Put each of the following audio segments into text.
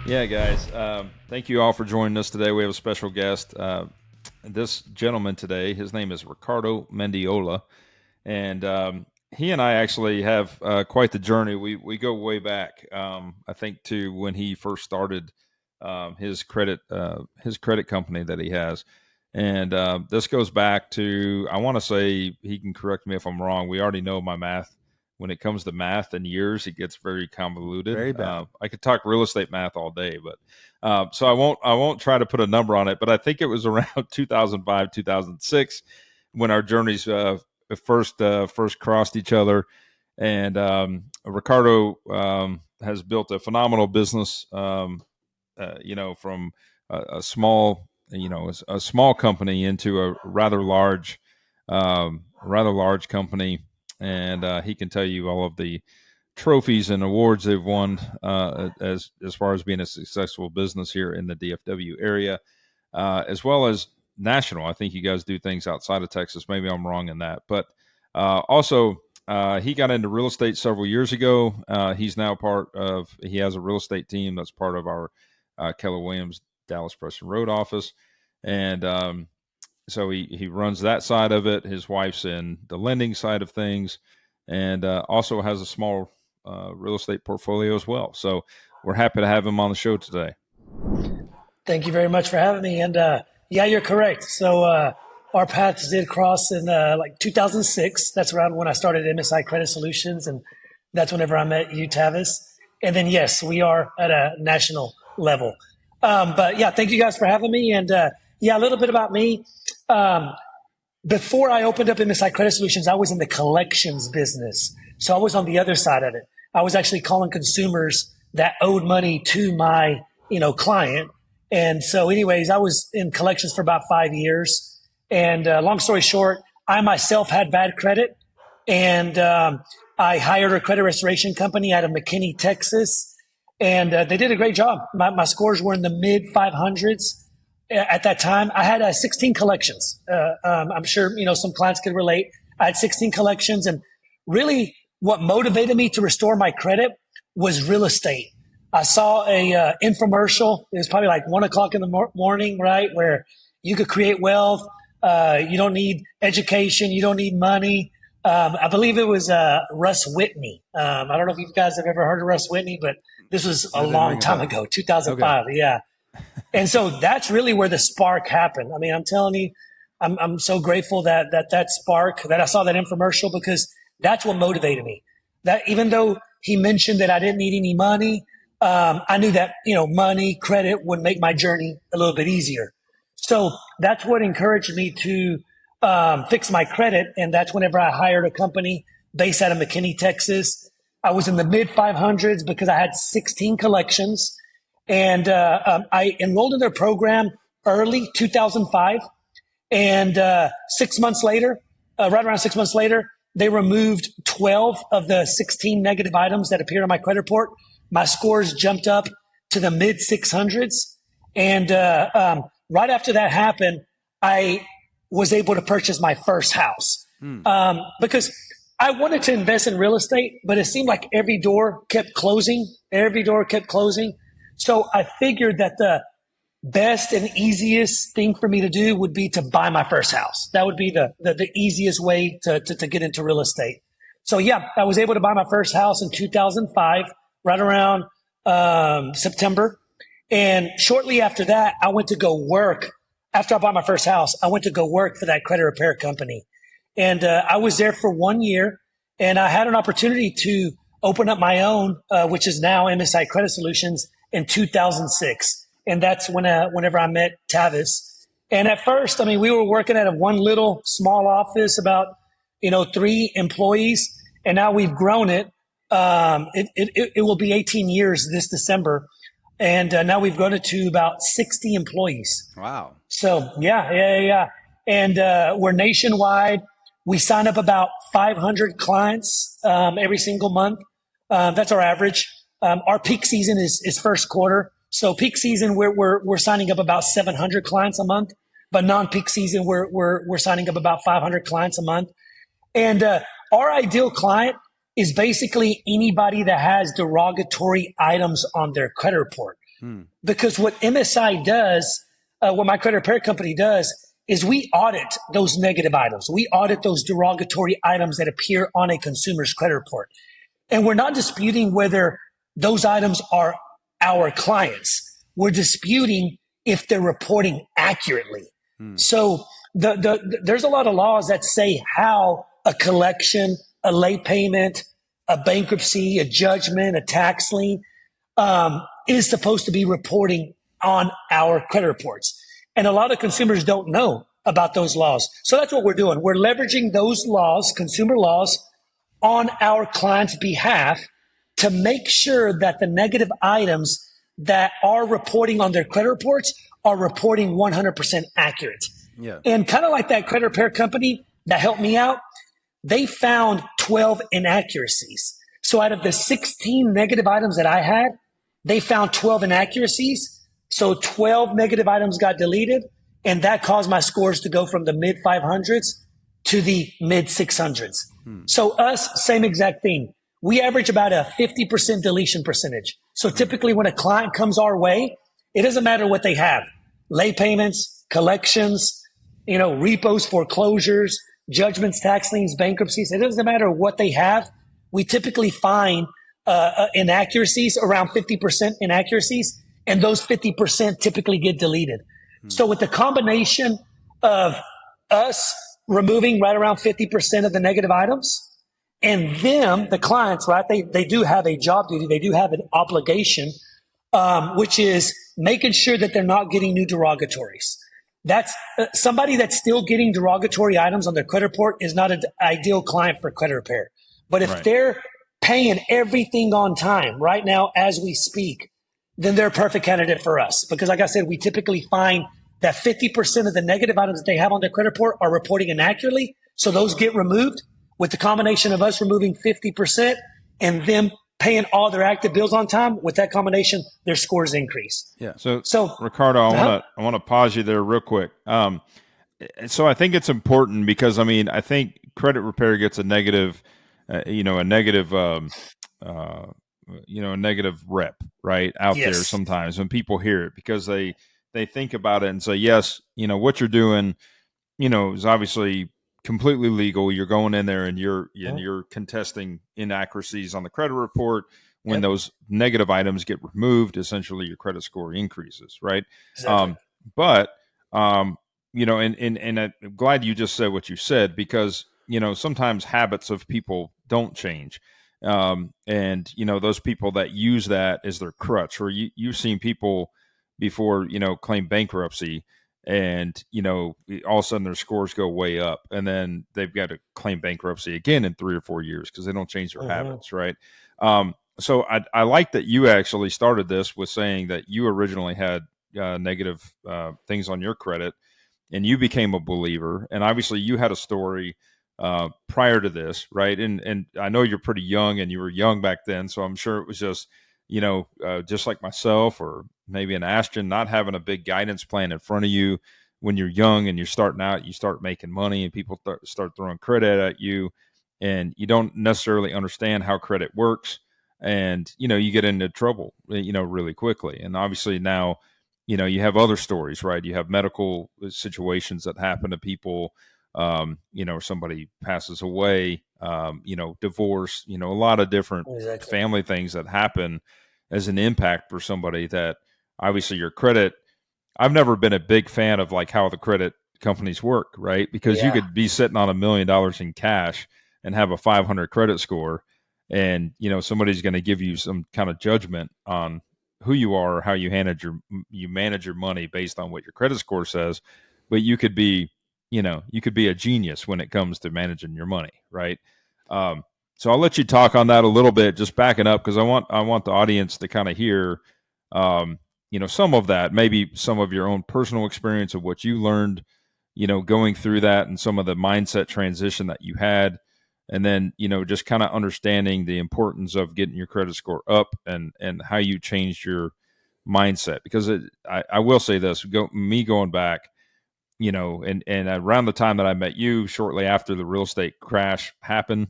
Yeah, guys. Thank you all for joining us today. We have a special guest. This gentleman today, his name is Ricardo Mendiola, and he and I actually have quite the journey. We go way back. I think to when he first started his credit company that he has, and this goes back to, I want to say, he can correct me if I'm wrong. We already know my math. When it comes to math and years, it gets very convoluted. Very bad. I could talk real estate math all day, but so I won't try to put a number on it. But I think it was around 2005, 2006 when our journeys first crossed each other. And Ricardo has built a phenomenal business. From a small, a small company into a rather large company, and he can tell you all of the trophies and awards they've won as far as being a successful business here in the DFW area, as well as national. I think you guys do things outside of Texas. Maybe I'm wrong in that, but also he got into real estate several years ago. He has a real estate team that's part of our Keller Williams Dallas Preston Road office, and so he runs that side of it. His wife's in the lending side of things, and also has a small real estate portfolio as well. So we're happy to have him on the show today. Thank you very much for having me. And yeah, you're correct. So our paths did cross in like 2006. That's around when I started MSI Credit Solutions, and that's whenever I met you, Tavis. And then yes, we are at a national level. But yeah, thank you guys for having me. And yeah, a little bit about me. Before I opened up MSI Credit Solutions, I was in the collections business. So I was on the other side of it. I was actually calling consumers that owed money to my, client. And so anyways, I was in collections for about 5 years. And long story short, I myself had bad credit, and I hired a credit restoration company out of McKinney, Texas. And they did a great job. My scores were in the mid 500s. At that time, I had 16 collections. I'm sure, some clients could relate. I had 16 collections, and really what motivated me to restore my credit was real estate. I saw a infomercial. It was probably like 1:00 in the morning, right? Where you could create wealth. You don't need education. You don't need money. I believe it was Russ Whitney. I don't know if you guys have ever heard of Russ Whitney, but this was a long time ago, 2005. Okay. Yeah. And so that's really where the spark happened. I mean, I'm telling you, I'm so grateful that spark, that I saw that infomercial, because that's what motivated me. That even though he mentioned that I didn't need any money, I knew that, money, credit would make my journey a little bit easier. So that's what encouraged me to fix my credit. And that's whenever I hired a company based out of McKinney, Texas. I was in the mid 500s because I had 16 collections. And I enrolled in their program early 2005. And 6 months later, right around 6 months later, they removed 12 of the 16 negative items that appeared on my credit report. My scores jumped up to the mid 600s. And right after that happened, I was able to purchase my first house because I wanted to invest in real estate, but it seemed like every door kept closing. Every door kept closing. So I figured that the best and easiest thing for me to do would be to buy my first house. That would be the easiest way to get into real estate. So yeah, I was able to buy my first house in 2005, right around September. And shortly after that, I went to go work. After I bought my first house, I went to go work for that credit repair company. And I was there for 1 year, and I had an opportunity to open up my own, which is now MSI Credit Solutions, in 2006. And that's whenever I met Tavis. And at first, I mean, we were working at one little small office, about, 3 employees. And now we've grown it. It will be 18 years this December. And now we've grown it to about 60 employees. Wow. So yeah. And we're nationwide. We sign up about 500 clients every single month. That's our average. Our peak season is first quarter. So peak season, we're signing up about 700 clients a month, but non-peak season, we're signing up about 500 clients a month. And our ideal client is basically anybody that has derogatory items on their credit report. Hmm. Because what MSI does, what my credit repair company does, is we audit those negative items. We audit those derogatory items that appear on a consumer's credit report. And we're not disputing whether those items are our clients. We're disputing if they're reporting accurately. Hmm. So there's a lot of laws that say how a collection, a late payment, a bankruptcy, a judgment, a tax lien is supposed to be reporting on our credit reports. And a lot of consumers don't know about those laws. So that's what we're doing. We're leveraging those laws, consumer laws, on our client's behalf to make sure that the negative items that are reporting on their credit reports are reporting 100% accurate. Yeah. And kind of like that credit repair company that helped me out, they found 12 inaccuracies. So out of the 16 negative items that I had, they found 12 inaccuracies. So 12 negative items got deleted, and that caused my scores to go from the mid 500s to the mid 600s. So us, same exact thing. We average about a 50% deletion percentage. So typically when a client comes our way, it doesn't matter what they have. Late payments, collections, repos, foreclosures, judgments, tax liens, bankruptcies. It doesn't matter what they have. We typically find inaccuracies, around 50% inaccuracies, and those 50% typically get deleted. So with the combination of us removing right around 50% of the negative items, and them, the clients, right? They do have a job duty. They do have an obligation, which is making sure that they're not getting new derogatories. That's somebody that's still getting derogatory items on their credit report is not an ideal client for credit repair. But if they're paying everything on time right now as we speak, then they're a perfect candidate for us. Because like I said, we typically find that 50% of the negative items that they have on their credit report are reporting inaccurately. So those get removed. With the combination of us removing 50% and them paying all their active bills on time, with that combination, their scores increase. Yeah. So Ricardo, I want to pause you there real quick. So I think it's important because I think credit repair gets a negative, a negative rep right out there sometimes when people hear it, because they think about it and say, yes, what you're doing, is obviously completely legal. You're going in there and you're contesting inaccuracies on the credit report. When those negative items get removed, essentially your credit score increases, right? Exactly. And I'm glad you just said what you said, because sometimes habits of people don't change. And those people that use that as their crutch, or you've seen people before, claim bankruptcy, and all of a sudden their scores go way up, and then they've got to claim bankruptcy again in 3 or 4 years because they don't change their habits, right? So I like that you actually started this with saying that you originally had negative things on your credit, and you became a believer, and obviously you had a story prior to this, right? And I know you're pretty young, and you were young back then, so I'm sure it was just just like myself, or maybe an Ashton, not having a big guidance plan in front of you when you're young and you're starting out. You start making money, and people start throwing credit at you, and you don't necessarily understand how credit works, and you get into trouble really quickly. And obviously now you have other stories, right? You have medical situations that happen to people, somebody passes away, divorce, a lot of different family things that happen as an impact for somebody. That obviously your credit, I've never been a big fan of like how the credit companies work, right? Because you could be sitting on $1 million in cash and have a 500 credit score, and somebody's going to give you some kind of judgment on who you are or how you manage your money based on what your credit score says. But you could be a genius when it comes to managing your money, right? So I'll let you talk on that a little bit, just backing up, because I want the audience to kind of hear some of that, maybe some of your own personal experience of what you learned going through that, and some of the mindset transition that you had. And then just kind of understanding the importance of getting your credit score up, and how you changed your mindset. Because I will say this, going back, and around the time that I met you, shortly after the real estate crash happened,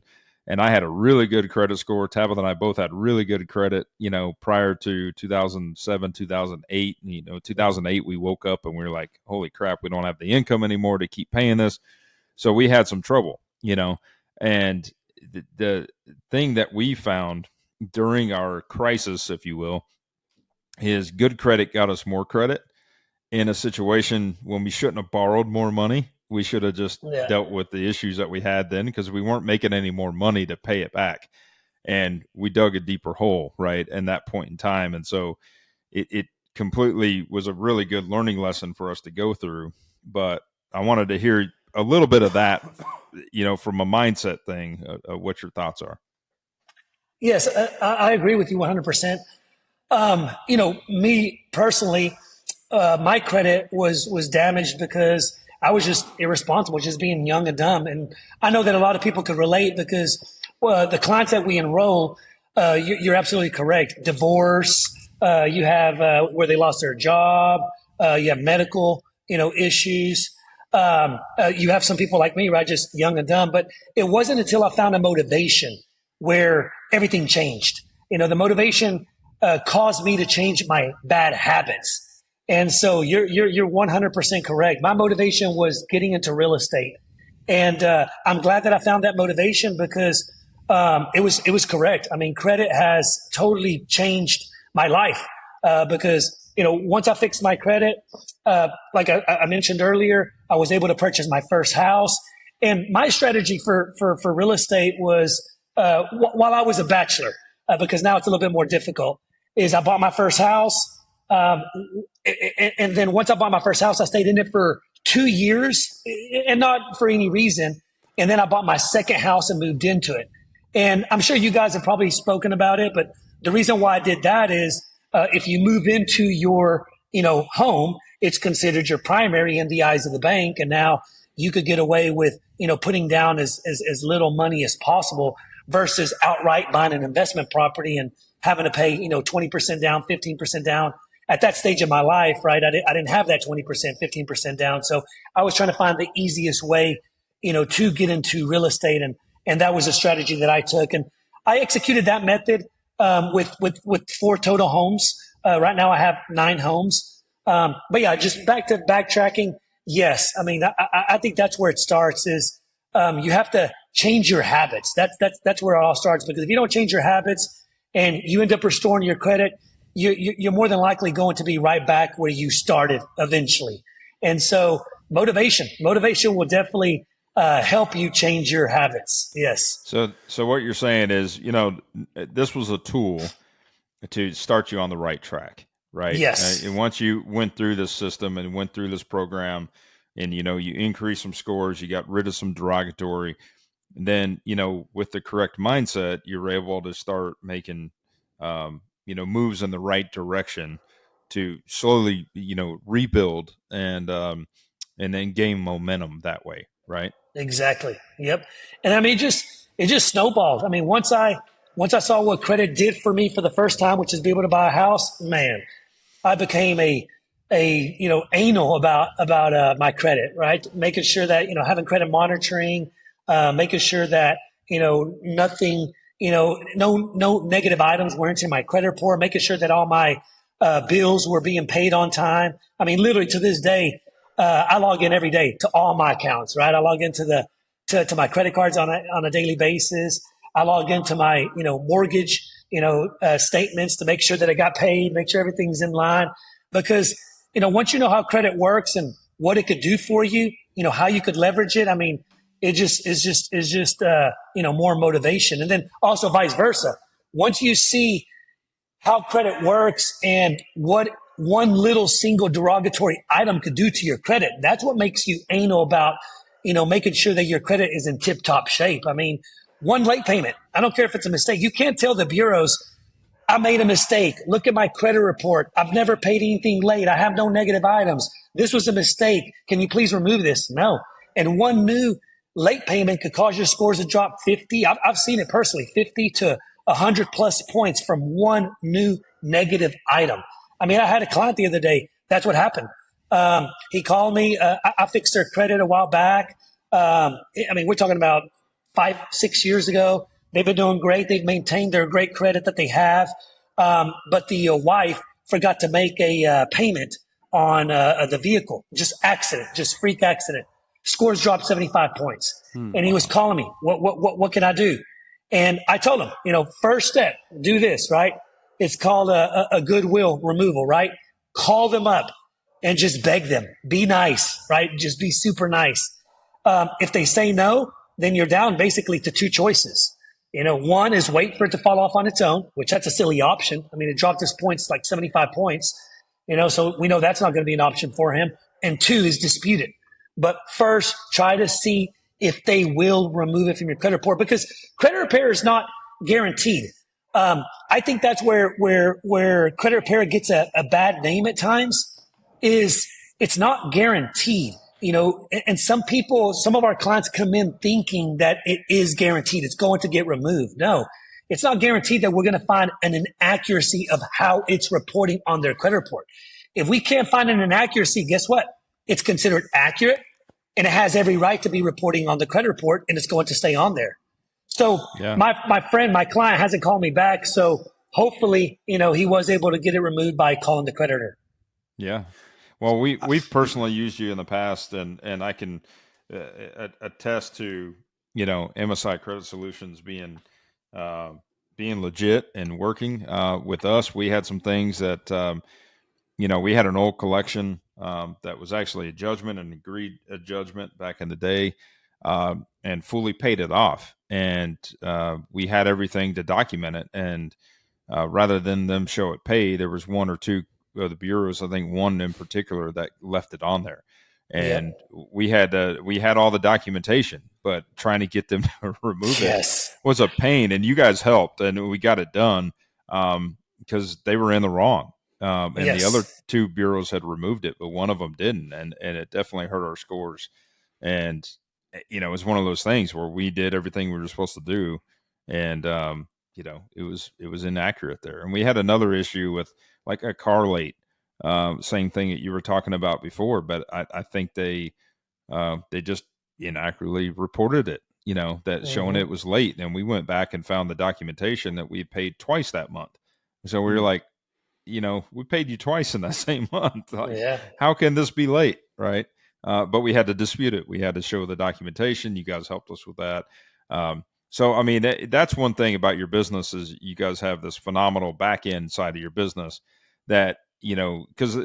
and I had a really good credit score. Tabitha and I both had really good credit, prior to 2007, 2008. 2008, we woke up and we were like, holy crap, we don't have the income anymore to keep paying this. So we had some trouble, and the thing that we found during our crisis, if you will, is good credit got us more credit in a situation when we shouldn't have borrowed more money. We should have just Yeah. dealt with the issues that we had then, because we weren't making any more money to pay it back. And we dug a deeper hole, right, in that point in time. And so it completely was a really good learning lesson for us to go through. But I wanted to hear a little bit of that, from a mindset thing, what your thoughts are. Yes, I agree with you 100%. Me personally, my credit was damaged because I was just irresponsible, just being young and dumb. And I know that a lot of people could relate because, well, the clients that we enroll, you're absolutely correct. Divorce, you have where they lost their job, you have medical, issues. You have some people like me, right, just young and dumb. But it wasn't until I found a motivation where everything changed. The motivation caused me to change my bad habits. And so you're 100% correct. My motivation was getting into real estate, and I'm glad that I found that motivation because it was correct. I mean, credit has totally changed my life because once I fixed my credit, like I mentioned earlier, I was able to purchase my first house. And my strategy for real estate was while I was a bachelor, because now it's a little bit more difficult, is I bought my first house. Um, and then once I bought my first house, I stayed in it for 2 years and not for any reason. And then I bought my second house and moved into it. And I'm sure you guys have probably spoken about it, but the reason why I did that is if you move into your, home, it's considered your primary in the eyes of the bank. And now you could get away with, putting down as little money as possible versus outright buying an investment property and having to pay, 20% down, 15% down. At that stage of my life, right, I didn't have that 20%, 15% down. So I was trying to find the easiest way, to get into real estate. And that was a strategy that I took. And I executed that method with 4 total homes. Right now I have 9 homes. But yeah, just back to backtracking. Yes. I mean, I think that's where it starts is you have to change your habits. That's where it all starts, because if you don't change your habits and you end up restoring your credit, you're more than likely going to be right back where you started eventually. And so motivation will definitely help you change your habits. Yes. So what you're saying is, this was a tool to start you on the right track, right? Yes. And once you went through this system and went through this program, and you increased some scores, you got rid of some derogatory, and then with the correct mindset, you're able to start making moves in the right direction to slowly rebuild and then gain momentum that way, right? Exactly. Yep. And I mean, it just snowballed. I mean, once I saw what credit did for me for the first time, which is be able to buy a house, man, I became anal about my credit, right? Making sure that having credit monitoring, making sure that nothing, no negative items were into my credit report, making sure that all my bills were being paid on time. I mean, literally to this day, I log in every day to all my accounts, right? I log into to my credit cards on a daily basis. I log into my mortgage statements to make sure that I got paid, make sure everything's in line, because once you know how credit works and what it could do for you, how you could leverage it. I mean, it just is just more motivation, and then also vice versa. Once you see how credit works and what one little single derogatory item could do to your credit, that's what makes you anal about, making sure that your credit is in tip top shape. I mean, one late payment, I don't care if it's a mistake. You can't tell the bureaus, I made a mistake. Look at my credit report. I've never paid anything late. I have no negative items. This was a mistake. Can you please remove this? No. And one new late payment could cause your scores to drop 50. I've seen it personally, 50 to 100 plus points from one new negative item. I mean, I had a client the other day. That's what happened. He called me. I fixed their credit a while back. I mean, we're talking about 5, 6 years ago. They've been doing great. They've maintained their great credit that they have. But the wife forgot to make a payment on the vehicle. Just accident, just freak accident. Scores dropped 75 points. And he was Wow. calling me. What can I do? And I told him, first step, do this, right? It's called a goodwill removal, right? Call them up and just beg them. Be nice, right? Just be super nice. If they say no, then you're down basically to two choices. One is wait for it to fall off on its own, which that's a silly option. I mean, it dropped his points like 75 points, so we know that's not going to be an option for him. And two is dispute it. But first, try to see if they will remove it from your credit report, because credit repair is not guaranteed. I think that's where credit repair gets a bad name at times, is it's not guaranteed. And some people, some of our clients come in thinking that it is guaranteed. It's going to get removed. No, it's not guaranteed that we're going to find an inaccuracy of how it's reporting on their credit report. If we can't find an inaccuracy, guess what? It's considered accurate, and it has every right to be reporting on the credit report, and it's going to stay on there. So Yeah. my client hasn't called me back. So hopefully, he was able to get it removed by calling the creditor. Yeah. Well, we've personally used you in the past, and I can attest to MSI Credit Solutions being legit and working with us. We had some things that we had an old collection that was actually a judgment, and agreed a judgment back in the day, and fully paid it off, and we had everything to document it, and rather than them show it paid, there was one or two of the bureaus, I think one in particular, that left it on there, and Yep. we had all the documentation, but trying to get them to remove it Yes. was a pain. And you guys helped, and we got it done because they were in the wrong, and the other Yes. two bureaus had removed it, but one of them didn't, and it definitely hurt our scores. And it was one of those things where we did everything we were supposed to do, and it was inaccurate there. And we had another issue with like a car late, same thing that you were talking about before, but I think they just inaccurately reported it, that showing Hmm. it was late, and we went back and found the documentation that we paid twice that month. So we were Hmm. like, we paid you twice in that same month. Like, Yeah. how can this be late, right? But we had to dispute it. We had to show the documentation. You guys helped us with that. So, I mean, that's one thing about your business, is you guys have this phenomenal back end side of your business that, because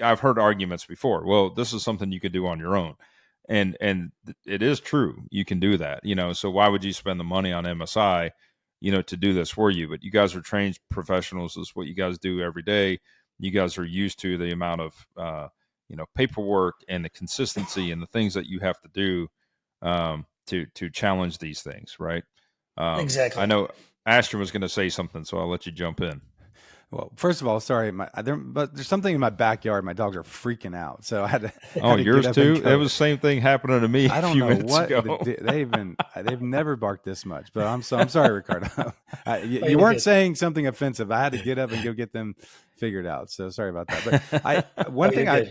I've heard arguments before. Well, this is something you could do on your own. And it is true. You can do that, so why would you spend the money on MSI, to do this for you? But you guys are trained professionals. This is what you guys do every day. You guys are used to the amount of, paperwork and the consistency and the things that you have to do, to challenge these things, right? I Exactly. know Ashton was going to say something, so I'll let you jump in. Well, first of all, sorry, but there's something in my backyard. My dogs are freaking out, so I had to, Oh, had to get yours up and too? It go. was the same thing happening to me a I don't few know minutes what ago. they've never barked this much, but I'm sorry, Ricardo. You, Oh, you you're weren't good. saying something offensive. I had to get up and go get them figured out. So sorry about that. But Oh, one you're thing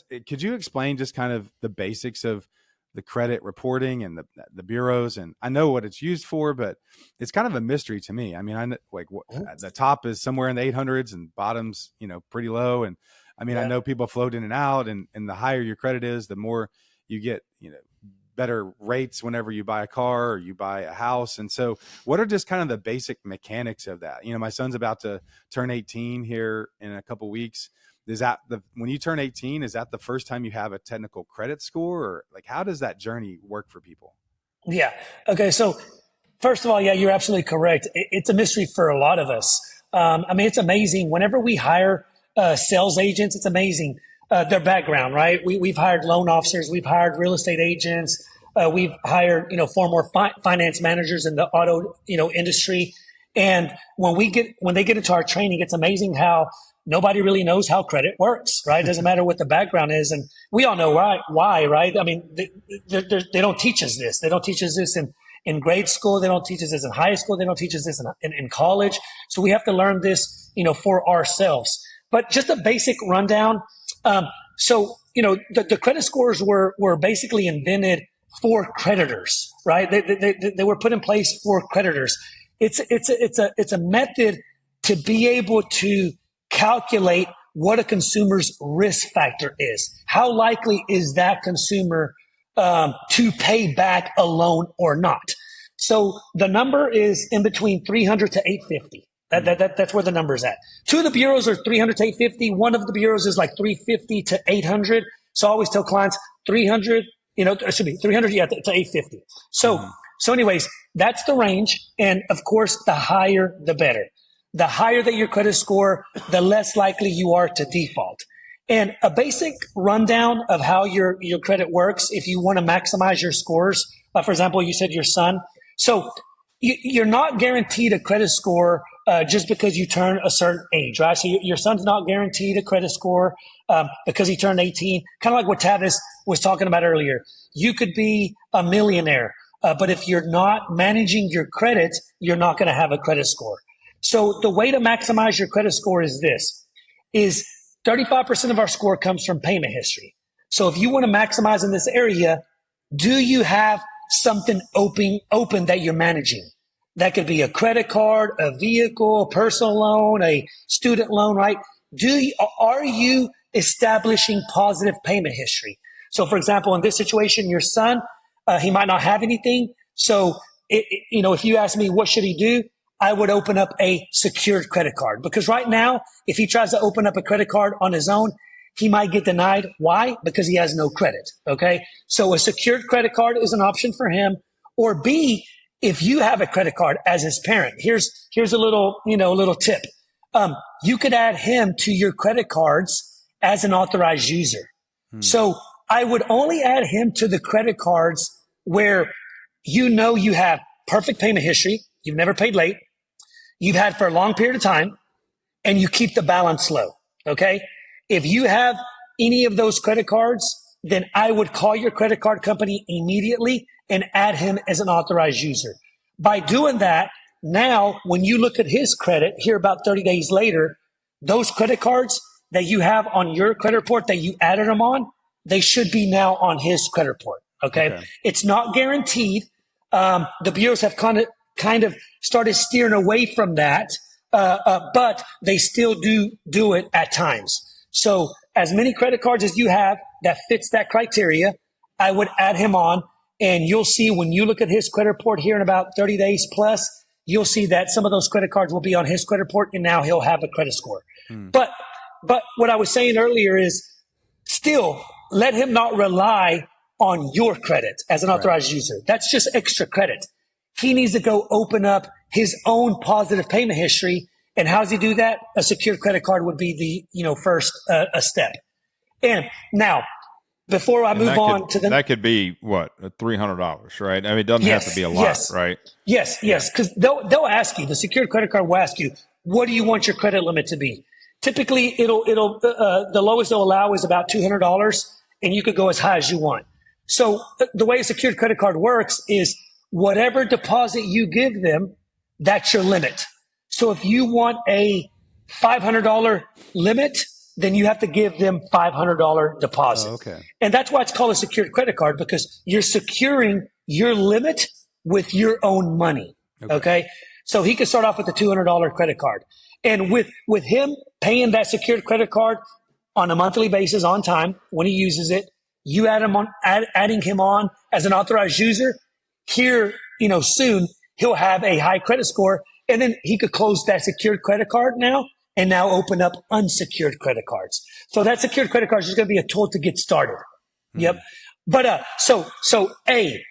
good. could you explain just kind of the basics of the credit reporting and the bureaus? And I know what it's used for, but it's kind of a mystery to me. I mean, the top is somewhere in the 800s and bottom's, pretty low. And I mean, I Yeah. know people float in and out, and the higher your credit is, the more you get, better rates whenever you buy a car or you buy a house. And so what are just kind of the basic mechanics of that? My son's about to turn 18 here in a couple weeks. Is that when you turn 18, is that the first time you have a technical credit score, or like, how does that journey work for people? Yeah. Okay. So first of all, yeah, you're absolutely correct. It's a mystery for a lot of us. I mean, it's amazing. Whenever we hire sales agents, it's amazing their background, right? We've hired loan officers, we've hired real estate agents, we've hired former finance managers in the auto industry. And when they get into our training, it's amazing how nobody really knows how credit works, right? It doesn't matter what the background is, and we all know why, right? I mean, they don't teach us this. They don't teach us this in grade school. They don't teach us this in high school. They don't teach us this in college. So we have to learn this, for ourselves. But just a basic rundown. So the credit scores were basically invented for creditors. right? They were put in place for creditors. It's a method to be able to calculate what a consumer's risk factor is. How likely is that consumer to pay back a loan or not? So the number is in between 300 to 850. That's where the number's at. Two of the bureaus are 300 to 850. One of the bureaus is like 350 to 800. So I always tell clients 300, it should be 300 to 850. So anyways, that's the range. And of course, the higher, the better. The higher that your credit score, the less likely you are to default. And a basic rundown of how your credit works, if you want to maximize your scores, for example, you said your son. So you're not guaranteed a credit score just because you turn a certain age, right? So your son's not guaranteed a credit score because he turned 18. Kind of like what Tavis was talking about earlier. You could be a millionaire, but if you're not managing your credit, you're not going to have a credit score. So the way to maximize your credit score is 35% of our score comes from payment history. So if you want to maximize in this area, do you have something open that you're managing? That could be a credit card, a vehicle, a personal loan, a student loan, right? Are you establishing positive payment history? So for example, in this situation, your son, he might not have anything. So, if you ask me, what should he do? I would open up a secured credit card, because right now, if he tries to open up a credit card on his own, he might get denied. Why? Because he has no credit. Okay. So a secured credit card is an option for him. Or B, if you have a credit card as his parent, here's a little tip. You could add him to your credit cards as an authorized user. So I would only add him to the credit cards where you have perfect payment history. You've never paid late. You've had for a long period of time, and you keep the balance low. Okay. If you have any of those credit cards, then I would call your credit card company immediately and add him as an authorized user. By doing that, now when you look at his credit here about 30 days later, those credit cards that you have on your credit report that you added them on, they should be now on his credit report. Okay. It's not guaranteed. The bureaus have kind of started steering away from that, but they still do it at times. So as many credit cards as you have that fits that criteria, I would add him on, and you'll see when you look at his credit report here in about 30 days plus, you'll see that some of those credit cards will be on his credit report, and now he'll have a credit score. But what I was saying earlier is still let him not rely on your credit as an authorized user. That's just extra credit. He needs to go open up his own positive payment history. And how does he do that? A secured credit card would be the first a step. And now, before I move on to that could be what, $300, right? I mean, it doesn't have to be a lot, right? Yes, because they'll ask you. The secured credit card will ask you, what do you want your credit limit to be? Typically, the lowest they'll allow is about $200, and you could go as high as you want. So the way a secured credit card works is whatever deposit you give them, that's your limit. So if you want a $500 limit, then you have to give them $500 deposit. Okay. And that's why it's called a secured credit card, because you're securing your limit with your own money. Okay. So he could start off with a $200 credit card. And with him paying that secured credit card on a monthly basis on time, when he uses it, you adding him on as an authorized user here, soon he'll have a high credit score, and then he could close that secured credit card now and now open up unsecured credit cards. So that secured credit card is just going to be a tool to get started. Yep. But, so A,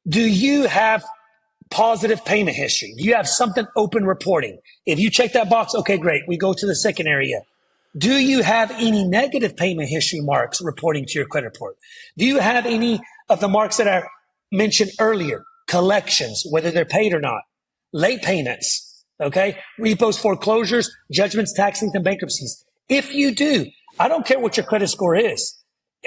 do you have positive payment history? Do you have something open reporting? If you check that box, okay, great. We go to the second area. Do you have any negative payment history marks reporting to your credit report? Do you have any of the marks that I mentioned earlier? Collections, whether they're paid or not, late payments, okay, repos, foreclosures, judgments, tax liens, and bankruptcies. If you do, I don't care what your credit score is.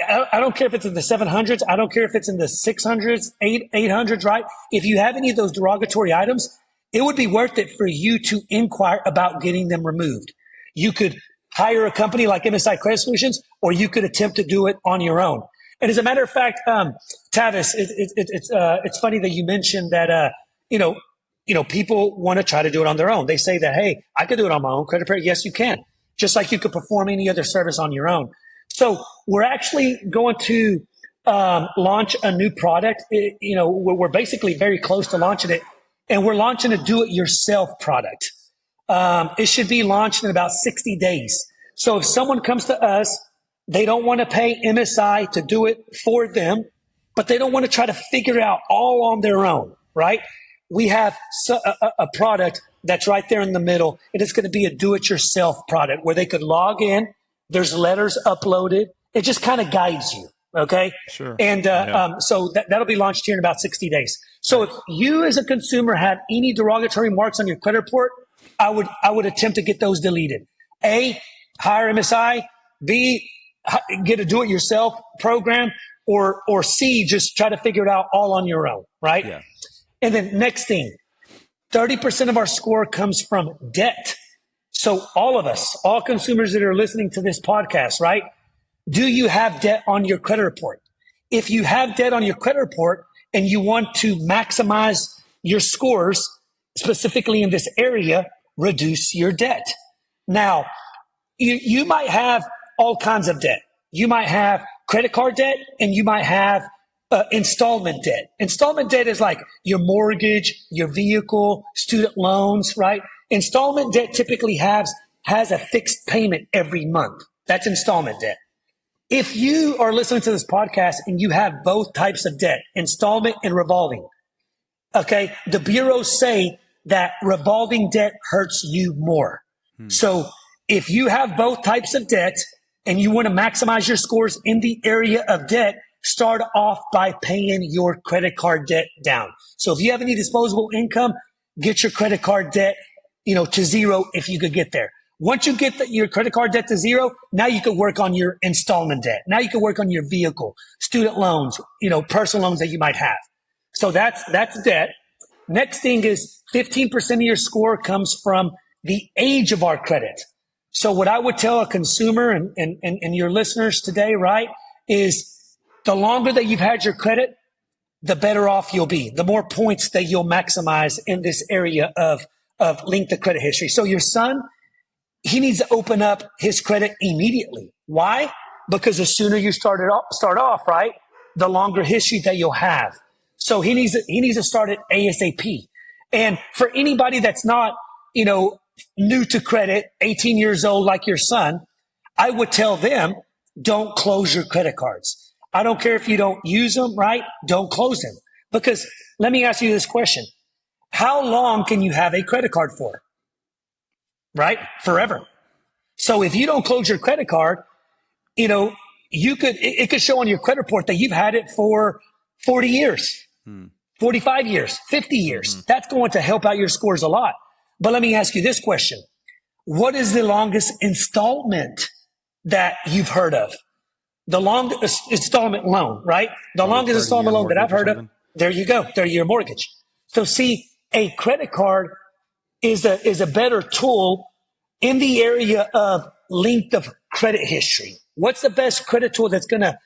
I don't care if it's in the 700s. I don't care if it's in the 600s, 800s, right? If you have any of those derogatory items, it would be worth it for you to inquire about getting them removed. You could hire a company like MSI Credit Solutions, or you could attempt to do it on your own. And as a matter of fact, Tavis, it's funny that you mentioned that, you know, people want to try to do it on their own. They say that, hey, I could do it on my own credit repair. Yes, you can. Just like you could perform any other service on your own. So we're actually going to launch a new product. We're basically very close to launching it, and we're launching a do-it-yourself product. It should be launched in about 60 days. So if someone comes to us, they don't want to pay MSI to do it for them, but they don't want to try to figure it out all on their own, right? We have a product that's right there in the middle. It is going to be a do-it-yourself product where they could log in. There's letters uploaded. It just kind of guides you, okay? Sure. And so that'll be launched here in about 60 days. So if you as a consumer have any derogatory marks on your credit report, I would attempt to get those deleted. A, hire MSI. B, get a do-it-yourself program. Or C, just try to figure it out all on your own, right? Yeah. And then next thing, 30% of our score comes from debt. So all of us, all consumers that are listening to this podcast, right? Do you have debt on your credit report? If you have debt on your credit report and you want to maximize your scores, specifically in this area, reduce your debt. Now, you might have all kinds of debt. You might have credit card debt and you might have installment debt. Installment debt is like your mortgage, your vehicle, student loans, right? Installment debt typically has a fixed payment every month. That's installment debt. If you are listening to this podcast and you have both types of debt, installment and revolving, okay, the bureaus say that revolving debt hurts you more. So if you have both types of debt and you want to maximize your scores in the area of debt, start off by paying your credit card debt down. So if you have any disposable income, get your credit card debt, to zero if you could get there. Once you get your credit card debt to zero, now you can work on your installment debt. Now you can work on your vehicle, student loans, personal loans that you might have. So that's debt. Next thing is 15% of your score comes from the age of our credit. So what I would tell a consumer and your listeners today, right, is the longer that you've had your credit, the better off you'll be, the more points that you'll maximize in this area of linked to credit history. So your son, he needs to open up his credit immediately. Why? Because the sooner you start off, right, the longer history that you'll have. So he needs to start it ASAP. And for anybody that's not, new to credit, 18 years old like your son, I would tell them, don't close your credit cards. I don't care if you don't use them, right? Don't close them. Because let me ask you this question. How long can you have a credit card for? Right? Forever. So if you don't close your credit card, it could show on your credit report that you've had it for 40 years, 45 years, 50 years. That's going to help out your scores a lot. But let me ask you this question. What is the longest installment that you've heard of? The longest installment loan, right? The longest installment loan that I've heard of. There you go. 30-year mortgage. So see, a credit card is a better tool in the area of length of credit history. What's the best credit tool that's going to,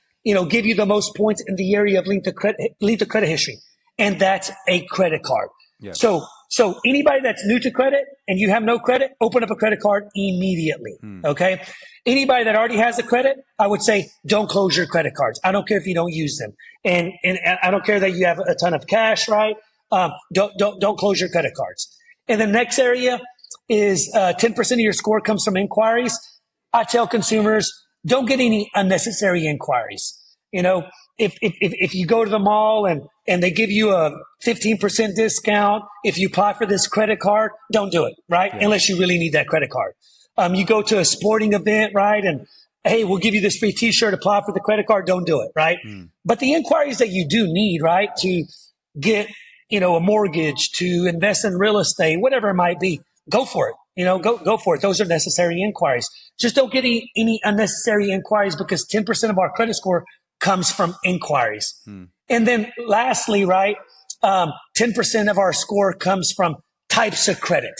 give you the most points in the area of length of credit history? And that's a credit card. Yeah. So anybody that's new to credit and you have no credit, open up a credit card immediately. Okay. Anybody that already has a credit, I would say don't close your credit cards. I don't care if you don't use them. And I don't care that you have a ton of cash, right? Don't close your credit cards. And the next area is 10% of your score comes from inquiries. I tell consumers, don't get any unnecessary inquiries. If you go to the mall and they give you a 15% discount, if you apply for this credit card, don't do it, right? Yeah. Unless you really need that credit card. You go to a sporting event, right? And hey, we'll give you this free t-shirt, apply for the credit card. Don't do it, right? But the inquiries that you do need, right? To get, a mortgage, to invest in real estate, whatever it might be, go for it. Go for it. Those are necessary inquiries. Just don't get any unnecessary inquiries because 10% of our credit score comes from inquiries. And then lastly, right, 10% of our score comes from types of credit.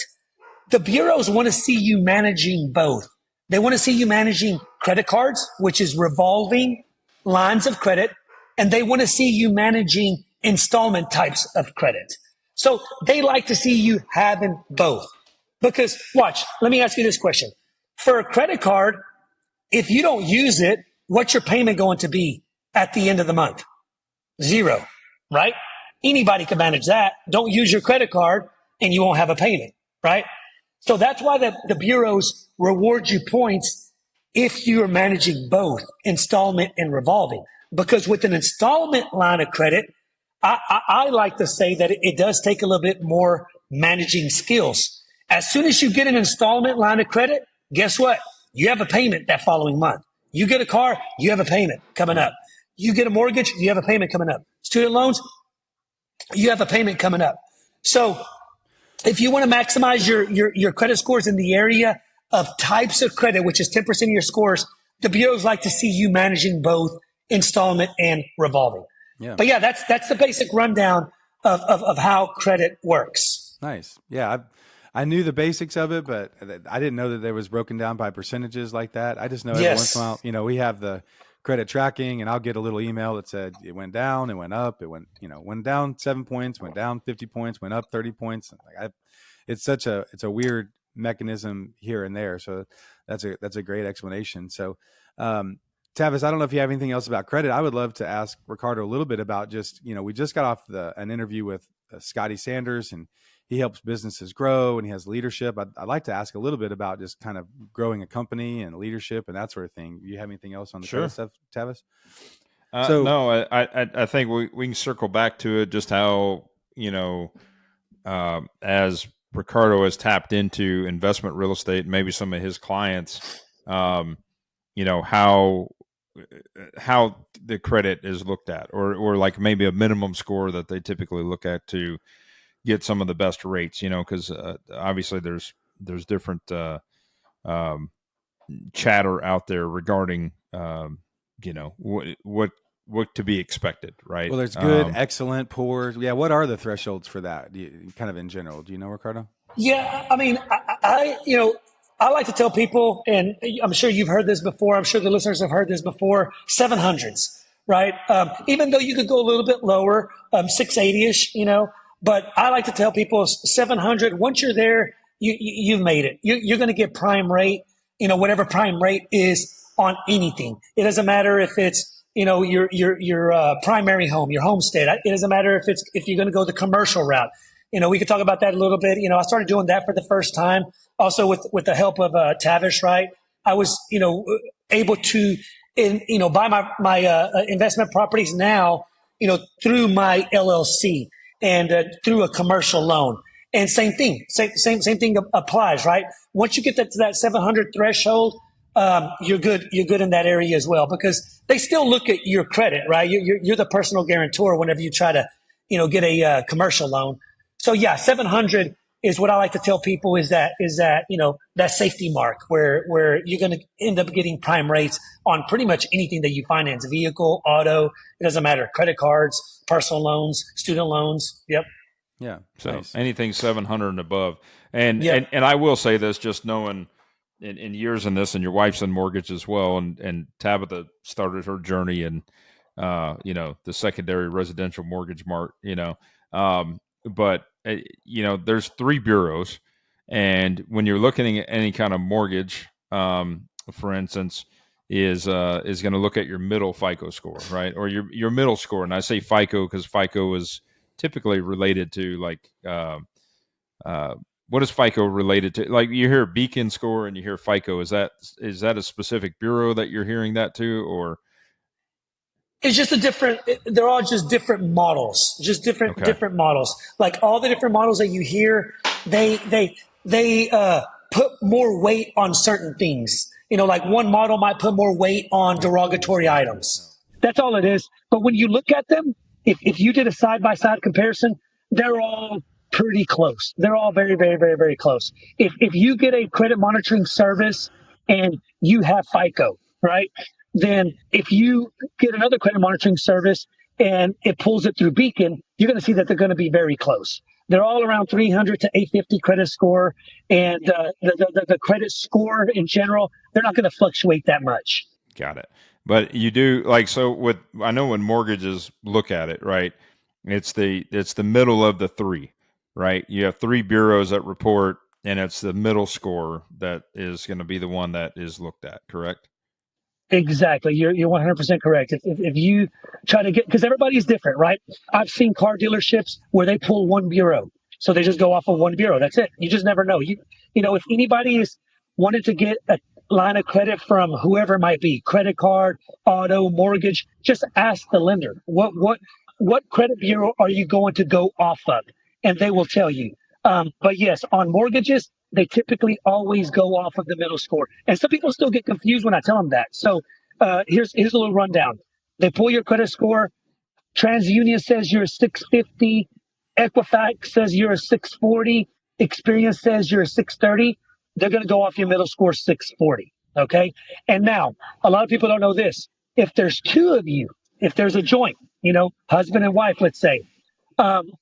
The bureaus want to see you managing both. They want to see you managing credit cards, which is revolving, lines of credit, and they want to see you managing installment types of credit. So they like to see you having both. Because watch, let me ask you this question. For a credit card, if you don't use it, what's your payment going to be at the end of the month? Zero, right? Anybody can manage that. Don't use your credit card and you won't have a payment, right? So that's why the bureaus reward you points if you are managing both installment and revolving. Because with an installment line of credit, I like to say that it does take a little bit more managing skills. As soon as you get an installment line of credit, guess what? You have a payment that following month. You get a car, you have a payment coming up. You get a mortgage, you have a payment coming up. Student loans, you have a payment coming up. So if you want to maximize your credit scores in the area of types of credit, which is 10% of your scores, the bureaus like to see you managing both installment and revolving. Yeah. But yeah, that's the basic rundown of how credit works. Nice. Yeah. I knew the basics of it, but I didn't know that there was broken down by percentages like that. I just know every once in a while, we have the credit tracking, and I'll get a little email that said it went down, it went up, it went down 7 points, went down 50 points, went up 30 points. It's a weird mechanism here and there. So that's a great explanation. So, Tavis, I don't know if you have anything else about credit. I would love to ask Ricardo a little bit about just, we just got off an interview with Scotty Sanders, and he helps businesses grow and he has leadership. I'd like to ask a little bit about just kind of growing a company and leadership and that sort of thing. Do you have anything else on the credit stuff, Tavis? No, I think we can circle back to it, just how, as Ricardo has tapped into investment real estate, maybe some of his clients, how the credit is looked at, or like maybe a minimum score that they typically look at to get some of the best rates, because obviously there's different chatter out there regarding, what to be expected, right? Well, there's good, excellent, poor. Yeah. What are the thresholds for that? Kind of in general, do you know, Ricardo? Yeah. I mean, I like to tell people, and I'm sure you've heard this before, I'm sure the listeners have heard this before, 700s, right? Even though you could go a little bit lower, 680-ish, but I like to tell people 700, once you're there, you've made it. You're going to get prime rate, whatever prime rate is on anything. It doesn't matter if it's, your primary home, your homestead. It doesn't matter if you're going to go the commercial route. We could talk about that a little bit. I started doing that for the first time. Also with the help of Tavish, right? I was, able to, buy my investment properties now, through my LLC and through a commercial loan. And same thing, same thing applies, right? Once you get to that 700 threshold, you're good in that area as well, because they still look at your credit, right? You're the personal guarantor whenever you try to, get a commercial loan. So yeah, 700 is what I like to tell people is that, that safety mark where you're going to end up getting prime rates on pretty much anything that you finance: vehicle, auto, it doesn't matter, credit cards, personal loans, student loans. Yep. Yeah. So nice. anything 700 and above. And I will say this, just knowing in years in this, and your wife's in mortgage as well. And Tabitha started her journey in, the secondary residential mortgage market, but there's 3 bureaus, and when you're looking at any kind of mortgage, for instance, is going to look at your middle FICO score, right? Or your middle score. And I say FICO because FICO is typically related to what is FICO related to? Like you hear Beacon score and you hear FICO. Is that a specific bureau that you're hearing that to, or? It's just they're all just different models, different models. Like all the different models that you hear, they put more weight on certain things. Like one model might put more weight on derogatory items. That's all it is. But when you look at them, if you did a side-by-side comparison, they're all pretty close. They're all very, very, very, very close. If you get a credit monitoring service and you have FICO, right? Then if you get another credit monitoring service and it pulls it through Beacon, you're going to see that they're going to be very close. They're all around 300 to 850 credit score. And the credit score in general, they're not going to fluctuate that much. Got it. But you do like so with I know when mortgages look at it, right? It's the middle of the three, right? You have three bureaus that report, and it's the middle score that is going to be the one that is looked at, correct? Exactly. You're 100% correct. If you try to get, because everybody's different, right? I've seen car dealerships where they pull one bureau. So they just go off of one bureau. That's it. You just never know. If anybody is wanted to get a line of credit from whoever it might be, credit card, auto, mortgage, just ask the lender, what credit bureau are you going to go off of? And they will tell you. But yes, on mortgages, they typically always go off of the middle score. And some people still get confused when I tell them that. So here's a little rundown. They pull your credit score. TransUnion says you're a 650. Equifax says you're a 640. Experience says you're a 630. They're going to go off your middle score 640. Okay. And now, a lot of people don't know this. If there's two of you, if there's a joint, husband and wife, let's say,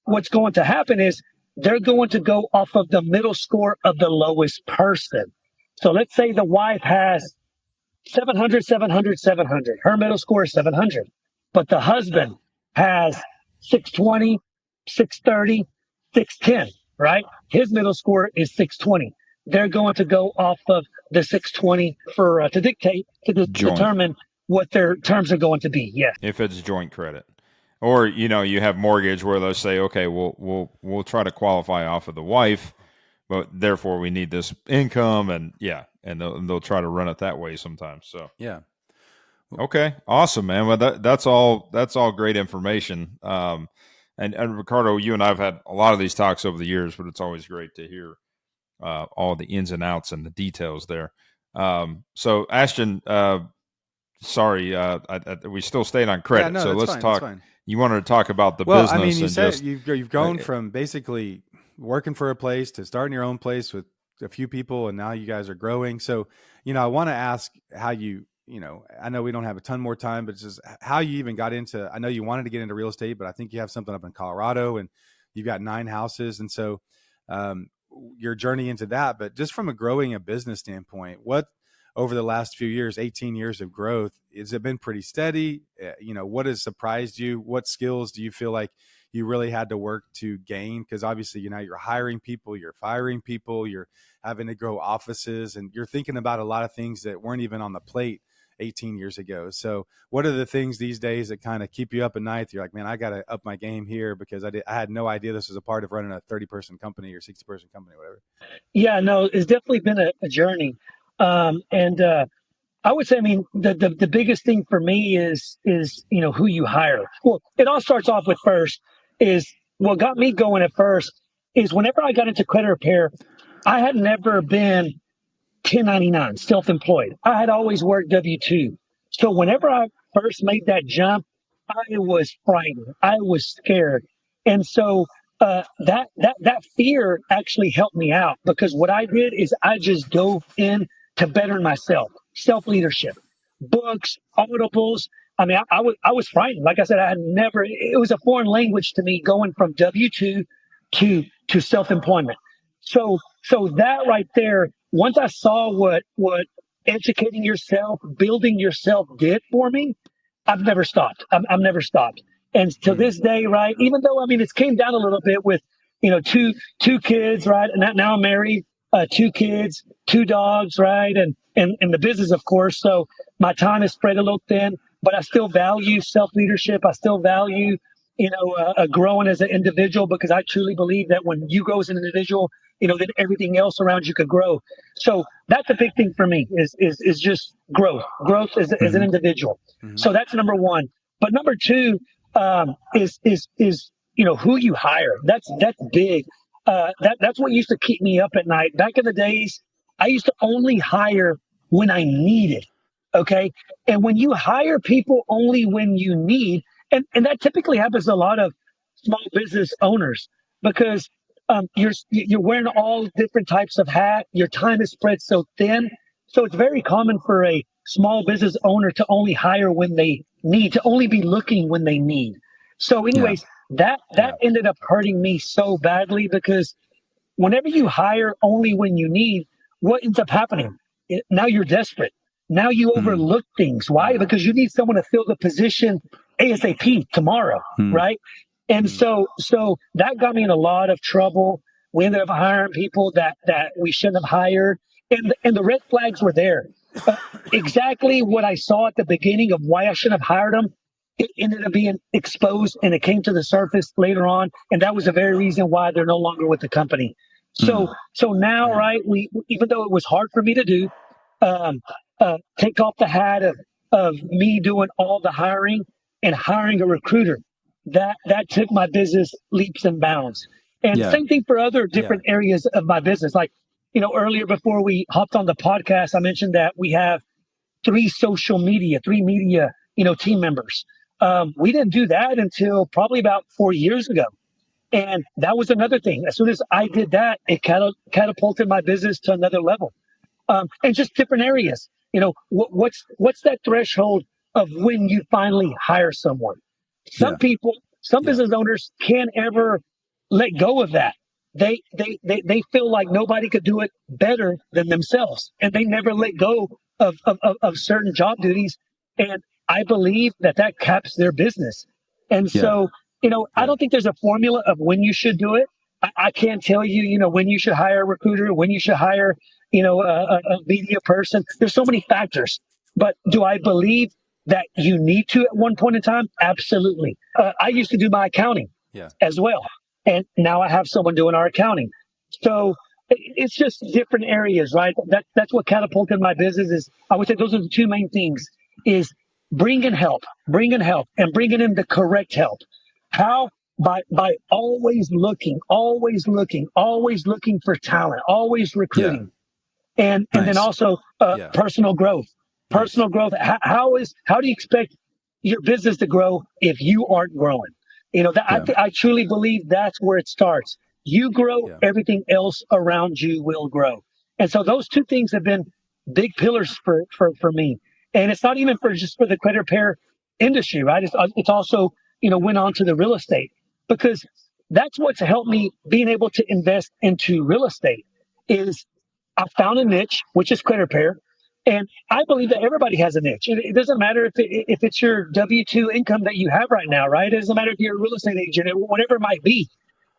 what's going to happen is they're going to go off of the middle score of the lowest person. So let's say the wife has 700, 700, 700. Her middle score is 700. But the husband has 620, 630, 610, right? His middle score is 620. They're going to go off of the 620 to dictate, to determine what their terms are going to be. Yes. If it's joint credit. Or you have mortgage where they'll say, okay, we'll try to qualify off of the wife, but therefore we need this income, and they'll try to run it that way sometimes. So yeah, okay, awesome, man. Well, that's all great information. And Ricardo, you and I've had a lot of these talks over the years, but it's always great to hear all the ins and outs and the details there. So Ashton, sorry, we still stayed on credit, no, so let's fine, talk. You wanted to talk about the business. I mean, you said just, you've gone from basically working for a place to starting your own place with a few people, and now you guys are growing. So, I want to ask how I know we don't have a ton more time, but it's just how you even got into, I know you wanted to get into real estate, but I think you have something up in Colorado and you've got 9 houses. And so, your journey into that, but just from growing a business standpoint, what, over the last few years, 18 years of growth, has it been pretty steady? What has surprised you? What skills do you feel like you really had to work to gain? Because obviously, you're hiring people, you're firing people, you're having to grow offices, and you're thinking about a lot of things that weren't even on the plate 18 years ago. So what are the things these days that kind of keep you up at night? You're like, man, I got to up my game here because I had no idea this was a part of running a 30-person company or 60-person company, whatever. Yeah, no, it's definitely been a journey. And I would say, I mean, the biggest thing for me is who you hire. Well, it all starts off with first is what got me going at first is whenever I got into credit repair, I had never been 1099, self-employed. I had always worked W-2. So whenever I first made that jump, I was frightened. I was scared. And so that fear actually helped me out because what I did is I just dove in to bettering myself, self-leadership, books, audibles. I mean, I was frightened. Like I said, I had never, it was a foreign language to me going from W-2 to self-employment. So that right there, once I saw what educating yourself, building yourself did for me, I've never stopped. I've never stopped. And to this day, right, even though, I mean, it's came down a little bit with, two kids, right? And now I'm married, 2 kids, 2 dogs, right? And the business, of course. So my time is spread a little thin, but I still value self-leadership. I still value, growing as an individual because I truly believe that when you grow as an individual, then everything else around you could grow. So that's a big thing for me is just growth as an individual. Mm-hmm. So that's number one. But number two is who you hire. That's big. That's what used to keep me up at night. Back in the days, I used to only hire when I needed. Okay. And when you hire people only when you need, and that typically happens to a lot of small business owners because you're wearing all different types of hat. Your time is spread so thin. So it's very common for a small business owner to only hire when they need, to only be looking when they need. So anyways, that ended up hurting me so badly because whenever you hire only when you need, what ends up happening? Now you're desperate. Now you overlook things. Why? Because you need someone to fill the position ASAP tomorrow, right? And so that got me in a lot of trouble. We ended up hiring people that we shouldn't have hired, and the red flags were there. Exactly what I saw at the beginning of why I shouldn't have hired them, it ended up being exposed, and it came to the surface later on, and that was the very reason why they're no longer with the company. So now, right? We, even though it was hard for me to do, um, take off the hat of me doing all the hiring and hiring a recruiter. That took my business leaps and bounds. And same thing for other different areas of my business. Like, earlier before we hopped on the podcast, I mentioned that we have three media, team members. We didn't do that until probably about 4 years ago. And that was another thing. As soon as I did that, it catapulted my business to another level. And just different areas. What's that threshold of when you finally hire someone? Some people, some business owners can't ever let go of that. They feel like nobody could do it better than themselves, and they never let go of certain job duties. And I believe that caps their business. And so, I don't think there's a formula of when you should do it. I can't tell you, when you should hire a recruiter, when you should hire, a media person. There's so many factors. But do I believe that you need to at one point in time? Absolutely. I used to do my accounting as well. And now I have someone doing our accounting. So it's just different areas, right? That's what catapulted my business is. I would say those are the two main things is bringing help, and bringing in the correct help. How? By always looking for talent, always recruiting, and then also personal growth. Personal growth. How do you expect your business to grow if you aren't growing? I truly believe that's where it starts. You grow, everything else around you will grow. And so those two things have been big pillars for me. And it's not even just for the credit repair industry, right? It's also, went on to the real estate, because that's what's helped me being able to invest into real estate is I found a niche, which is credit repair. And I believe that everybody has a niche. It doesn't matter if it's your W-2 income that you have right now, right? It doesn't matter if you're a real estate agent or whatever it might be,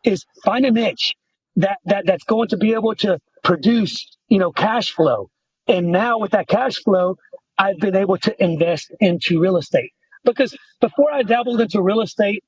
is find a niche that's going to be able to produce, cash flow. And now with that cash flow, I've been able to invest into real estate. Because before I dabbled into real estate,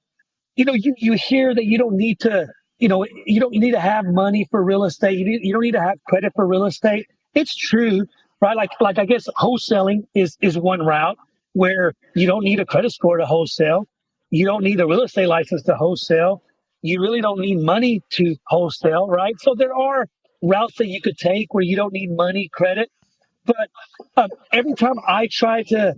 you hear that you don't need to, you don't need to have money for real estate. You don't need to have credit for real estate. It's true, right? Like I guess wholesaling is one route where you don't need a credit score to wholesale. You don't need a real estate license to wholesale. You really don't need money to wholesale, right? So there are routes that you could take where you don't need money, credit. But every time I tried to,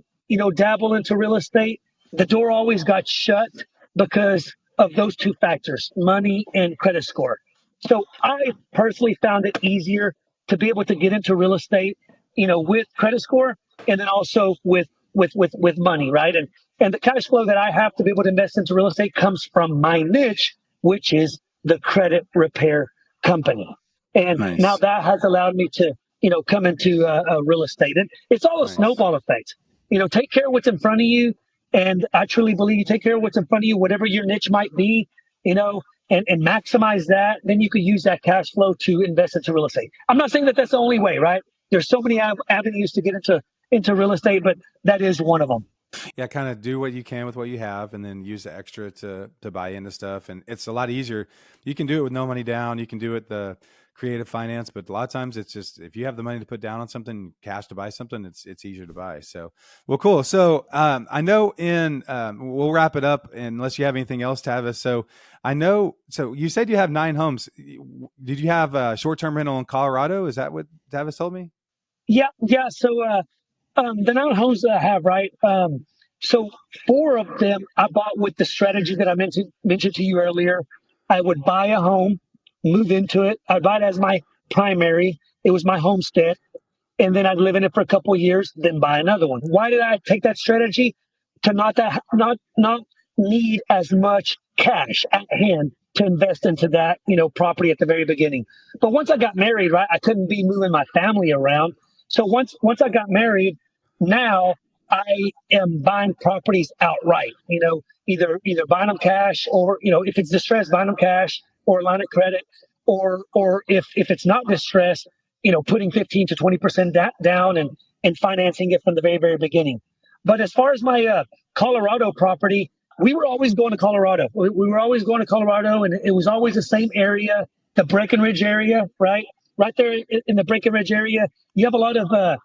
dabble into real estate, the door always got shut because of those two factors, money and credit score. So I personally found it easier to be able to get into real estate, with credit score, and then also with money, right? And the cash flow that I have to be able to invest into real estate comes from my niche, which is the credit repair company. And now that has allowed me to, come into real estate. And it's all a snowball effect. Take care of what's in front of you. And I truly believe you take care of what's in front of you, whatever your niche might be, and maximize that. Then you could use that cash flow to invest into real estate. I'm not saying that that's the only way, right? There's so many avenues to get into real estate, but that is one of them. Yeah, kind of do what you can with what you have, and then use the extra to buy into stuff. And it's a lot easier. You can do it with no money down. You can do it the creative finance, but a lot of times it's just if you have the money to put down on something, cash to buy something, it's easier to buy. So, well, cool. So I know we'll wrap it up unless you have anything else, Tavis. So I know. So you said you have 9 homes. Did you have a short-term rental in Colorado? Is that what Tavis told me? Yeah. So the 9 homes that I have, right? So 4 of them I bought with the strategy that I mentioned to you earlier. I would buy a home, move into it. I'd buy it as my primary. It was my homestead. And then I'd live in it for a couple of years, then buy another one. Why did I take that strategy? To not need as much cash at hand to invest into that, property at the very beginning. But once I got married, right, I couldn't be moving my family around. So once I got married, Now I am buying properties outright, either buying them cash or, if it's distressed, buying them cash or line of credit, or if it's not distressed, putting 15 to 20% down and financing it from the very, very beginning. But as far as my Colorado property, we were always going to Colorado. We were always going to Colorado, and it was always the same area, the Breckenridge area, right? Right there in the Breckenridge area, you have a lot of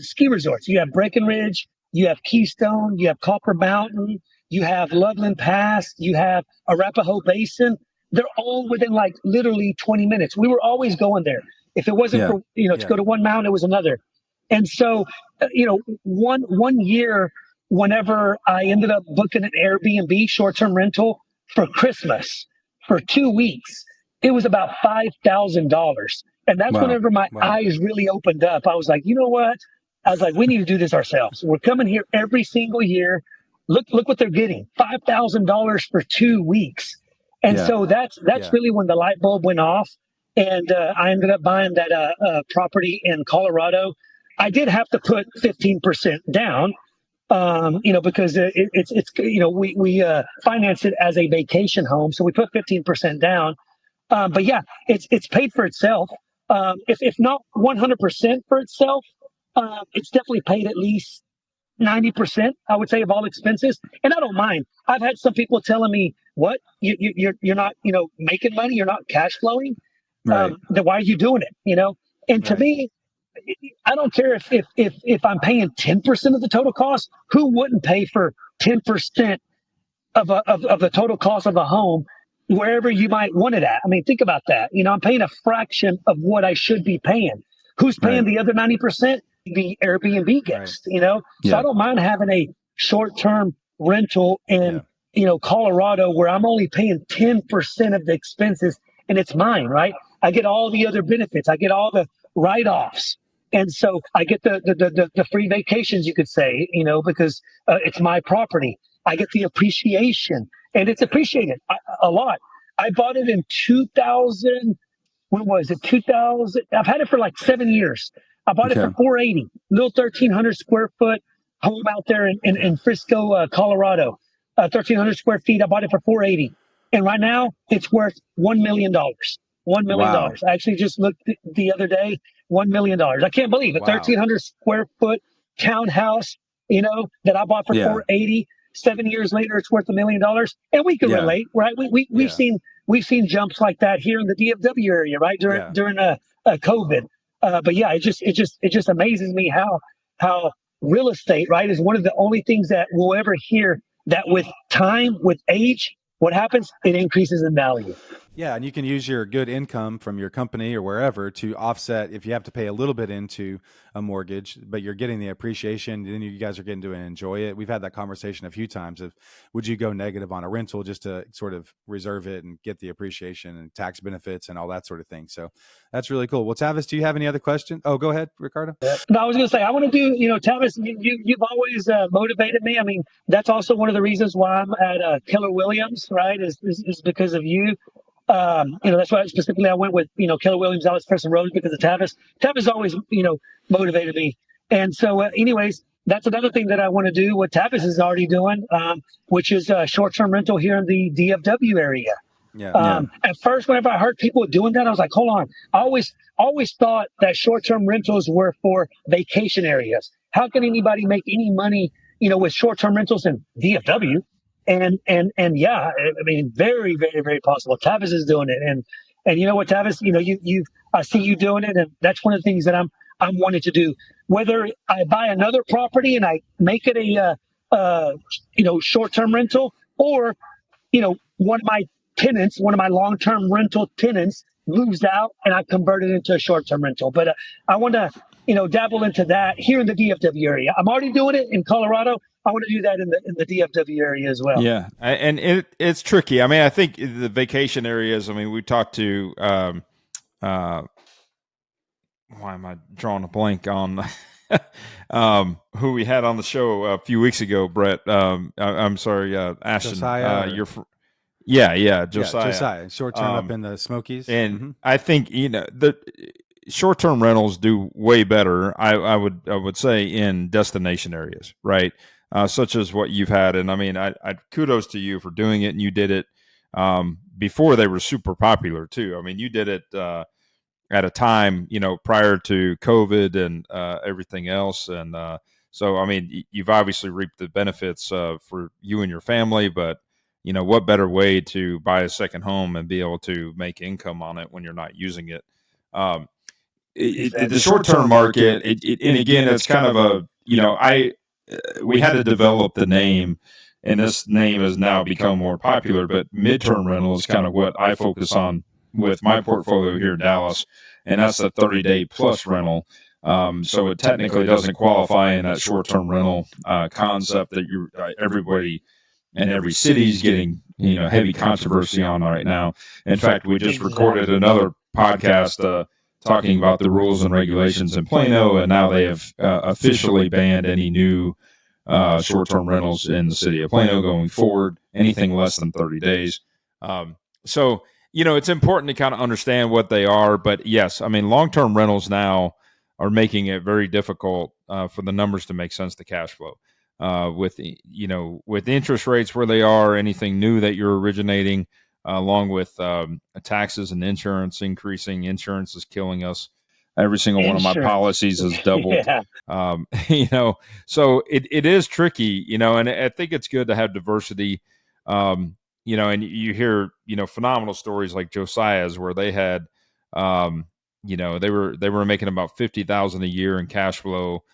ski resorts. You have Breckenridge, you have Keystone, you have Copper Mountain, you have Loveland Pass, you have Arapahoe Basin. They're all within like literally 20 minutes. We were always going there. If it wasn't for, to go to one mountain, it was another. And so, one year, whenever I ended up booking an Airbnb short-term rental for Christmas for 2 weeks, it was about $5,000. And that's whenever my eyes really opened up. I was like, you know what? I was like, we need to do this ourselves. We're coming here every single year. Look what they're getting. $5,000 for 2 weeks. And so that's really when the light bulb went off. And I ended up buying that property in Colorado. I did have to put 15% down, because we finance it as a vacation home. So we put 15% down. But yeah, it's paid for itself. If not 100% for itself, it's definitely paid at least 90%, I would say, of all expenses. And I don't mind. I've had some people telling me, what, you're not, making money, you're not cash flowing. Then why are you doing it? And to me, I don't care if I'm paying 10% of the total cost. Who wouldn't pay for 10% of the total cost of a home wherever you might want it at? I mean, think about that. I'm paying a fraction of what I should be paying. Who's paying the other 90%? The Airbnb guest, So I don't mind having a short-term rental in, Colorado, where I'm only paying 10% of the expenses, and it's mine, right? I get all the other benefits. I get all the write-offs. And so I get the free vacations, you could say, because it's my property. I get the appreciation, and it's appreciated a lot. I bought it in 2000. When was it? 2000. I've had it for like 7 years. I bought it for $480, little 1,300 square foot home out there in Frisco, Colorado. 1,300 square feet. I bought it for $480, and right now it's worth $1 million. $1 million. I actually just looked the other day. $1 million. I can't believe it. 1,300 square foot townhouse, that I bought for $480. 7 years later, it's worth $1 million, and we can relate, right? We've seen jumps like that here in the DFW area, right? During COVID. But yeah, it just amazes me how real estate, right, is one of the only things that we'll ever hear that with time, with age, what happens? It increases in value. Yeah, and you can use your good income from your company or wherever to offset if you have to pay a little bit into a mortgage, but you're getting the appreciation, then you guys are getting to enjoy it. We've had that conversation a few times of, would you go negative on a rental just to sort of reserve it and get the appreciation and tax benefits and all that sort of thing. So that's really cool. Well, Tavis, do you have any other question? Oh, go ahead, Ricardo. No, I was going to say, I want to do, Tavis, you've always motivated me. I mean, that's also one of the reasons why I'm at Keller Williams, right, is because of you. That's why specifically I went with, Keller Williams, Alex Preston Rose, because of Tavis. Tavis always, motivated me. And so anyways, that's another thing that I want to do, what Tavis is already doing, which is short-term rental here in the DFW area. At first, whenever I heard people doing that, I was like, hold on. I always thought that short-term rentals were for vacation areas. How can anybody make any money, with short-term rentals in DFW? And yeah, I mean, very, very, very possible. Tavis is doing it, and you know what, Tavis, I see you doing it, and that's one of the things that I'm wanting to do. Whether I buy another property and I make it a short-term rental, or one of my long-term rental tenants moves out and I convert it into a short-term rental. But I want to dabble into that here in the DFW area. I'm already doing it in Colorado. I want to do that in the DFW area as well. Yeah, and it's tricky. I mean, I think the vacation areas. I mean, we talked to. Why am I drawing a blank on who we had on the show a few weeks ago? Brett. I'm sorry, Ashton. Josiah. Josiah. Yeah, Josiah. Short term up in the Smokies. And I think short-term rentals do way better. I would say in destination areas, right? Such as what you've had. And I mean, I kudos to you for doing it. And you did it before they were super popular too. I mean, you did it at a time, prior to COVID and everything else. And so, I mean, you've obviously reaped the benefits for you and your family, but what better way to buy a second home and be able to make income on it when you're not using it? Um, the short term market, and again, it's kind of we had to develop the name, and this name has now become more popular. But midterm rental is kind of what I focus on with my portfolio here in Dallas, and that's the 30-day plus rental. So it technically doesn't qualify in that short term rental concept that everybody and every city is getting heavy controversy on right now. In fact, we just recorded another podcast talking about the rules and regulations in Plano, and now they have officially banned any new short-term rentals in the city of Plano going forward, anything less than 30 days. So, it's important to kind of understand what they are. But yes, I mean, long-term rentals now are making it very difficult for the numbers to make sense to cash flow. With interest rates where they are, anything new that you're originating, along with taxes and insurance increasing. Insurance is killing us. Every single one of my policies has doubled. So it is tricky, and I think it's good to have diversity. And you hear, phenomenal stories like Josiah's where they had, they were making about $50,000 a year in cash flow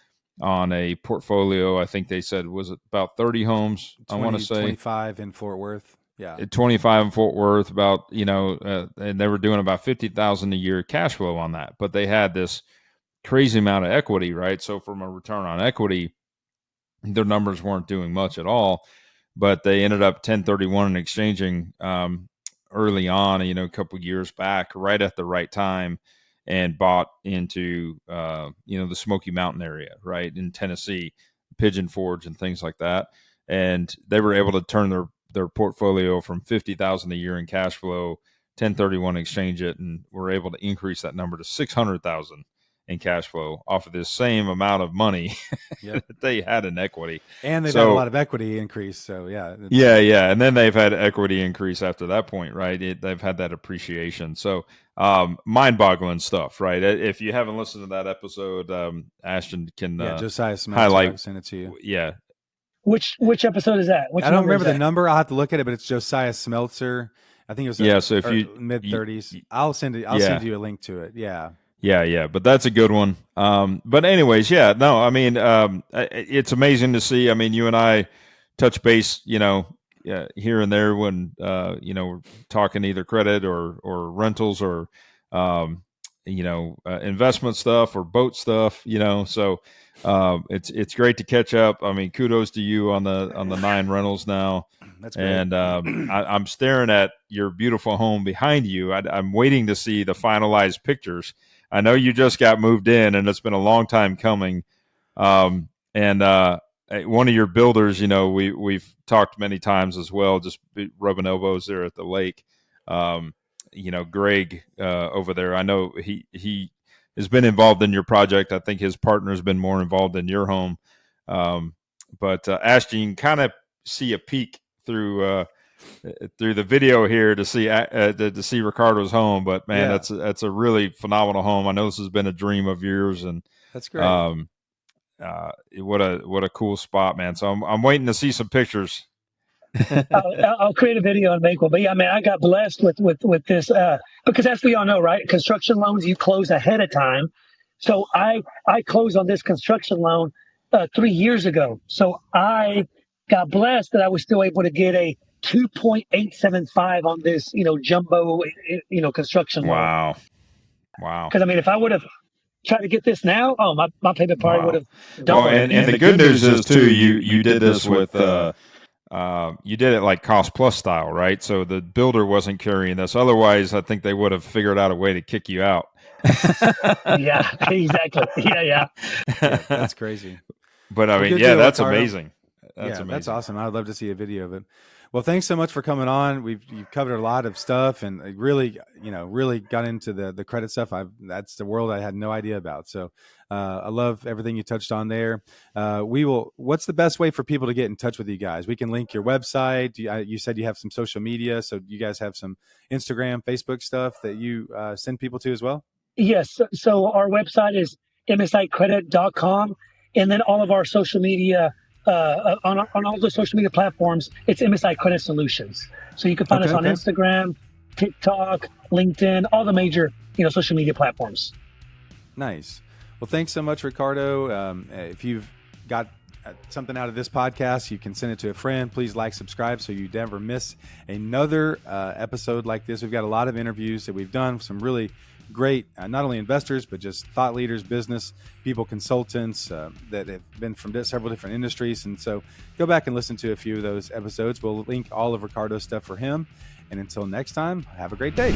on a portfolio. I think they said, was it about 30 homes? 20, I want to say 25 in Fort Worth. Yeah. 25 in Fort Worth, about, and they were doing about 50,000 a year cash flow on that, but they had this crazy amount of equity, right? So from a return on equity, their numbers weren't doing much at all, but they ended up 1031 and exchanging early on, a couple years back, right at the right time, and bought into, the Smoky Mountain area, right, in Tennessee, Pigeon Forge and things like that. And they were able to turn their portfolio from 50,000 a year in cash flow, 1031 exchange it, and were able to increase that number to 600,000 in cash flow off of this same amount of money that they had in equity. And they've had a lot of equity increase. So yeah. Yeah. And then they've had equity increase after that point, right? They've had that appreciation. So mind-boggling stuff, right? If you haven't listened to that episode, Ashton can Josiah Smith, highlight. I'll send it to you. Yeah. Which episode is that? I don't remember the number. I'll have to look at it, but it's Josiah Smeltzer. I think it was so if you mid-30s. I'll send you a link to it. Yeah. Yeah, but that's a good one. But anyways, I mean, it's amazing to see. I mean, you and I touch base, here and there when, we're talking either credit or rentals or, investment stuff or boat stuff, so it's great to catch up. I mean, kudos to you on the 9 rentals now. That's great. And I'm staring at your beautiful home behind you. I'm waiting to see the finalized pictures. I know you just got moved in, and it's been a long time coming. And one of your builders, we've talked many times as well, just rubbing elbows there at the lake. Greg over there, I know he has been involved in your project. I think his partner's been more involved in your home. But Ashton, you can kind of see a peek through the video here to see Ricardo's home. But man, that's a really phenomenal home. I know this has been a dream of yours, and that's great. What a cool spot, man. So I'm waiting to see some pictures. I'll create a video and make one. But yeah, man, I got blessed with this because as we all know, right, construction loans you close ahead of time. So I closed on this construction loan 3 years ago. So I got blessed that I was still able to get a 2.875 on this, jumbo, construction loan. Wow. Because I mean, if I would have tried to get this now, my payment probably would have doubled. Well, and the good news is too, you did this with you did it like cost plus style, right? So the builder wasn't carrying this. Otherwise, I think they would have figured out a way to kick you out. Yeah, exactly. Yeah, that's crazy. But I mean, that's Ricardo. Amazing. That's amazing. That's awesome. I'd love to see a video of it. Well, thanks so much for coming on. You've covered a lot of stuff, and really, really got into the credit stuff. That's the world I had no idea about. So I love everything you touched on there. What's the best way for people to get in touch with you guys? We can link your website. You said you have some social media, so you guys have some Instagram, Facebook stuff that you send people to as well? Yes. So our website is msicredit.com. And then all of our social media, on all the social media platforms, it's MSI Credit Solutions. So you can find us on Instagram, TikTok, LinkedIn, all the major social media platforms. Nice. Well, thanks so much, Ricardo. If you've got something out of this podcast, you can send it to a friend. Please like, subscribe, so you never miss another episode like this. We've got a lot of interviews that we've done, some really great, not only investors, but just thought leaders, business people, consultants that have been from several different industries. And so go back and listen to a few of those episodes. We'll link all of Ricardo's stuff for him. And until next time, have a great day.